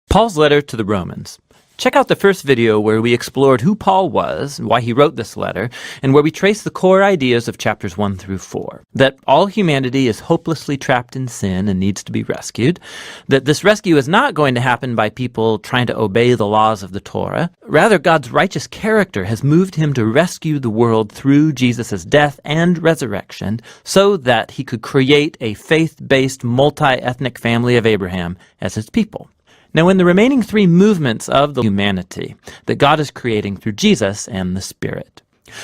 Paul's letter to the Romans. Check out the first video where we explored who Paul was, why he wrote this letter, and where we trace the core ideas of chapters 1 through 4. That all humanity is hopelessly trapped in sin and needs to be rescued. That this rescue is not going to happen by people trying to obey the laws of the Torah. Rather, God's righteous character has moved him to rescue the world through Jesus' death and resurrection so that he could create a faith-based multi-ethnic family of Abraham as his people. Now, in the remaining three movements of the humanity that God is creating through Jesus and the Spirit.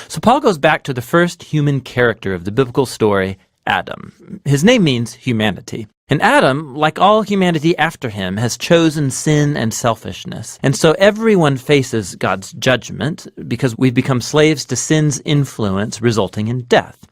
So Paul goes back to the first human character of the biblical story, Adam. His name means humanity. And Adam, like all humanity after him, has chosen sin and selfishness. And so everyone faces God's judgment because we've become slaves to sin's influence, resulting in death.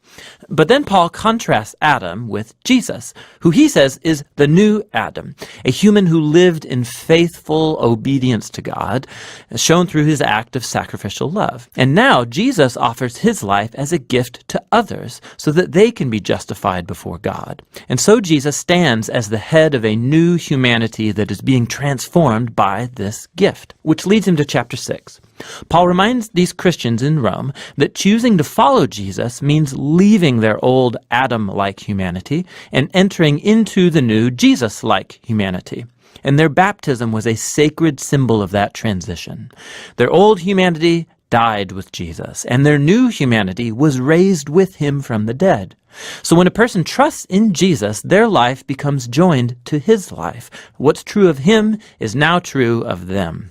But then Paul contrasts Adam with Jesus, who he says is the new Adam, a human who lived in faithful obedience to God, shown through his act of sacrificial love. And now Jesus offers his life as a gift to others so that they can be justified before God. And so Jesus stands as the head of a new humanity that is being transformed by this gift, which leads him to chapter 6. Paul reminds these Christians in Rome that choosing to follow Jesus means leaving their old Adam-like humanity and entering into the new Jesus-like humanity. And their baptism was a sacred symbol of that transition. Their old humanity died with Jesus, and their new humanity was raised with him from the dead. So when a person trusts in Jesus, their life becomes joined to his life. What's true of him is now true of them.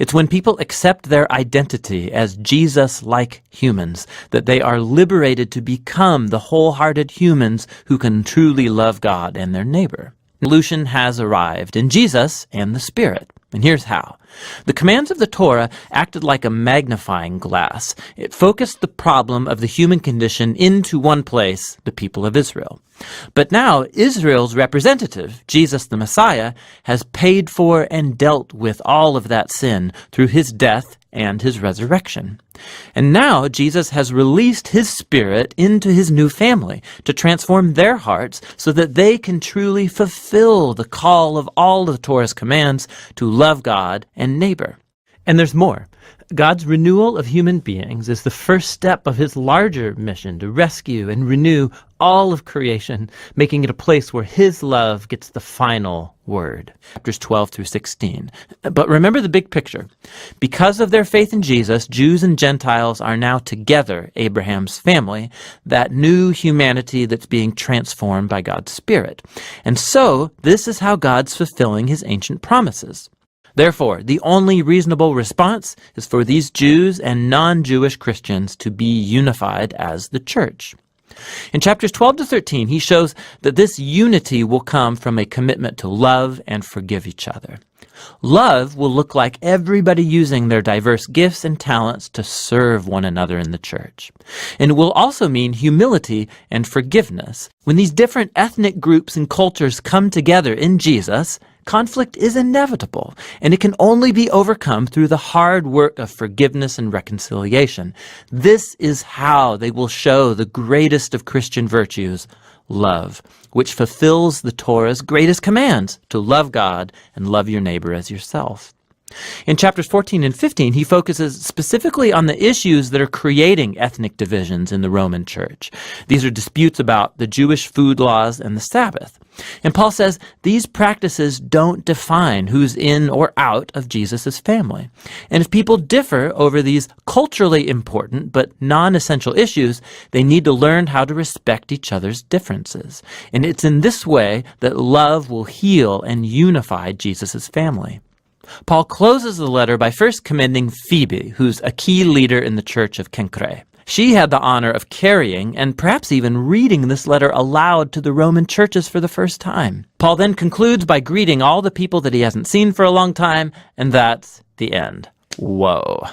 It's when people accept their identity as Jesus-like humans that they are liberated to become the wholehearted humans who can truly love God and their neighbor. Solution has arrived in Jesus and the Spirit. And here's how. The commands of the Torah acted like a magnifying glass. It focused the problem of the human condition into one place, the people of Israel. But now Israel's representative, Jesus the Messiah, has paid for and dealt with all of that sin through his death and his resurrection. And now Jesus has released his Spirit into his new family to transform their hearts so that they can truly fulfill the call of all the Torah's commands to love God and neighbor. And there's more. God's renewal of human beings is the first step of his larger mission to rescue and renew all of creation, making it a place where his love gets the final word. Chapters 12 through 16. But remember the big picture. Because of their faith in Jesus, Jews and Gentiles are now together Abraham's family, that new humanity that's being transformed by God's Spirit. And so, this is how God's fulfilling his ancient promises. Therefore, the only reasonable response is for these Jews and non-Jewish Christians to be unified as the church. In chapters 12 to 13, he shows that this unity will come from a commitment to love and forgive each other. Love will look like everybody using their diverse gifts and talents to serve one another in the church. And it will also mean humility and forgiveness. When these different ethnic groups and cultures come together in Jesus, conflict is inevitable, and it can only be overcome through the hard work of forgiveness and reconciliation. This is how they will show the greatest of Christian virtues, love, which fulfills the Torah's greatest commands to love God and love your neighbor as yourself. In chapters 14 and 15, he focuses specifically on the issues that are creating ethnic divisions in the Roman church. These are disputes about the Jewish food laws and the Sabbath. And Paul says these practices don't define who's in or out of Jesus' family. And if people differ over these culturally important but non-essential issues, they need to learn how to respect each other's differences. And it's in this way that love will heal and unify Jesus' family. Paul closes the letter by first commending Phoebe, who's a key leader in the church of Cenchreae. She had the honor of carrying and perhaps even reading this letter aloud to the Roman churches for the first time. Paul then concludes by greeting all the people that he hasn't seen for a long time, and that's the end. Whoa.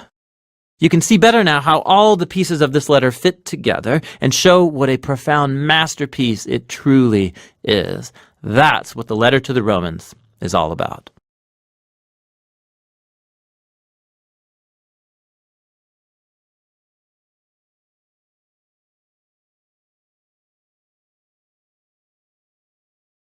You can see better now how all the pieces of this letter fit together and show what a profound masterpiece it truly is. That's what the letter to the Romans is all about.